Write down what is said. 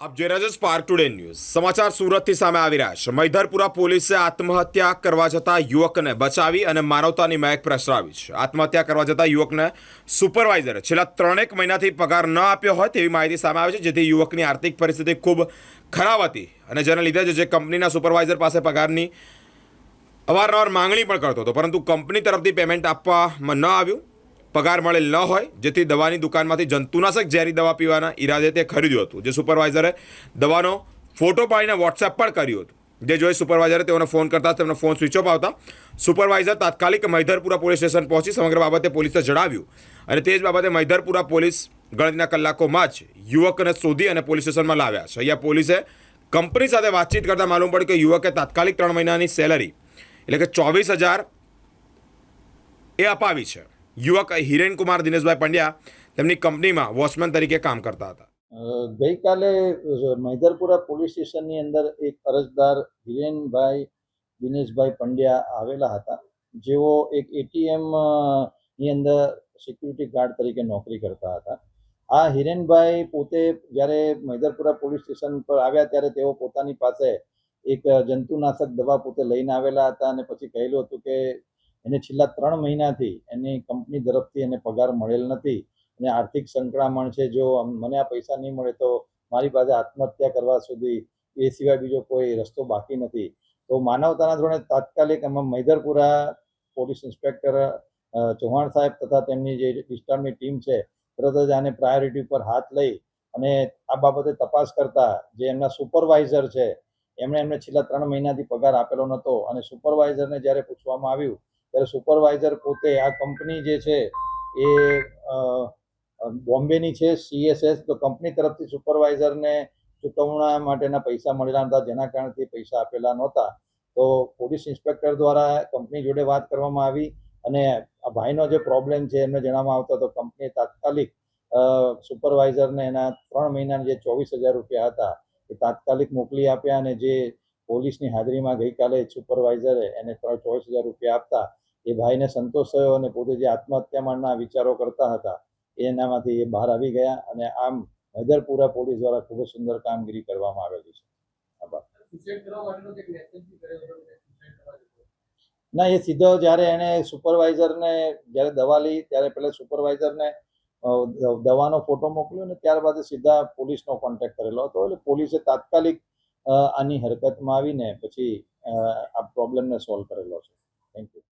આપ જોઈ રહ્યા છો સ્પાર્ક ટુડે ન્યૂઝ સમાચાર સુરતથી સામે આવી રહ્યા છે। મૈધરપુરા પોલીસે આત્મહત્યા કરવા જતા યુવકને બચાવી અને માનવતાની મહેક પ્રસરાવી છે। આત્મહત્યા કરવા જતા યુવકને સુપરવાઇઝરે છેલ્લા 3 મહિનાથી પગાર ન આપ્યો હોય તેવી માહિતી સામે આવી છે, જેથી યુવકની આર્થિક પરિસ્થિતિ ખૂબ ખરાબ હતી અને જેને લીધે જે કંપનીના સુપરવાઇઝર પાસે પગારની અવારનવાર માંગણી પણ કરતો હતો, પરંતુ કંપની તરફથી પેમેન્ટ આપવામાં ન આવ્યું। પગાર મળેલ ન હોય, જેથી દવાની દુકાનમાંથી જંતુનાશક ઝેરી દવા પીવાના ઈરાદે તે ખરીદ્યું હતું। જે સુપરવાઇઝરે દવાનો ફોટો પાડીને વોટ્સએપ પણ કર્યું હતું, જે જોઈ સુપરવાઇઝરે તેઓને ફોન કરતા તેમનો ફોન સ્વિચ ઓફ આવતા સુપરવાઇઝર તાત્કાલિક મૈધરપુરા પોલીસ સ્ટેશન પહોંચી સમગ્ર બાબતે પોલીસને જણાવ્યું અને તે જ બાબતે મૈધરપુરા પોલીસ ગણતરીના કલાકોમાં જ યુવકને શોધી અને પોલીસ સ્ટેશનમાં લાવ્યા છે। અહીંયા પોલીસે કંપની સાથે વાતચીત કરતા માલુમ પડ્યું કે યુવકે તાત્કાલિક 3 મહિનાની સેલરી એટલે કે 24,000 એ અપાવી છે। યુવક હિરેન કુમાર દિનેશભાઈ પંડ્યા તેમની કંપનીમાં વોચમેન તરીકે કામ કરતા હતા। ગઈકાલે મૈધરપુરા પોલીસ સ્ટેશનની અંદર એક અરજદાર હિરેનભાઈ દિનેશભાઈ પંડ્યા આવેલા હતા, જેઓ એક એટીએમ ની અંદર સિક્યુરિટી ગાર્ડ તરીકે નોકરી કરતા હતા। આ હિરેનભાઈ પોતે જ્યારે મૈધરપુરા પોલીસ સ્ટેશન પર આવ્યા ત્યારે તેઓ પોતાની પાસે એક જંતુનાશક દવા પોતે લઈને આવેલા હતા અને પછી કહેલું હતું કે એને છેલ્લા 3 મહિનાથી એની કંપની તરફથી એને પગાર મળેલ નથી અને આર્થિક સંકળામણ છે। જો મને આ પૈસા નહીં મળે તો મારી પાસે આત્મહત્યા કરવા સુધી એ સિવાય બીજો કોઈ રસ્તો બાકી નથી। તો માનવતાના ધોરણે તાત્કાલિક એમાં મૈધરપુરા પોલીસ ઇન્સ્પેક્ટર ચૌહાણ સાહેબ તથા તેમની જે વિસ્તારની ટીમ છે તરત જ આને પ્રાયોરિટી પર હાથ લઈ અને આ બાબતે તપાસ કરતા જે એમના સુપરવાઇઝર છે એમને છેલ્લા 3 મહિનાથી પગાર આપેલો નહોતો અને સુપરવાઇઝરને જ્યારે પૂછવામાં આવ્યું ત્યારે સુપરવાઇઝર પોતે આ કંપની જે છે એ બોમ્બેની છે CSS, તો કંપની તરફથી સુપરવાઇઝરને ચૂકવણા માટેના પૈસા મળેલા હતા, જેના કારણથી પૈસા આપેલા નહોતા। તો પોલીસ ઇન્સ્પેક્ટર દ્વારા કંપની જોડે વાત કરવામાં આવી અને આ ભાઈનો જે પ્રોબ્લેમ છે એમને જણાવવામાં આવતો તો કંપનીએ તાત્કાલિક સુપરવાઇઝરને એના 3 મહિનાના જે 24,000 રૂપિયા હતા એ તાત્કાલિક મોકલી આપ્યા અને જે પોલીસની હાજરીમાં ગઈકાલે સુપરવાઇઝરે એને 24,000 રૂપિયા આપતા એ ભાઈને સંતોષ થયો અને પોતે જે આત્મહત્યાના વિચારો કરતા હતા એનામાંથી એ બહાર આવી ગયા અને આમ મૈધરપુરા પોલીસ દ્વારા ખૂબ જ સુંદર કામગીરી કરવામાં આવેલી છે। આભાર। ના, એ સીધો જ્યારે એણે સુપરવાઇઝરને જ્યારે દવા લઈ ત્યારે પહેલાં સુપરવાઇઝરને દવાનો ફોટો મોકલ્યો અને ત્યારબાદ સીધા પોલીસનો કોન્ટેક્ટ કરેલો હતો, એટલે પોલીસે તાત્કાલિક આની હરકતમાં આવીને પછી આ પ્રોબ્લેમને સોલ્વ કરેલો છે। Thank you.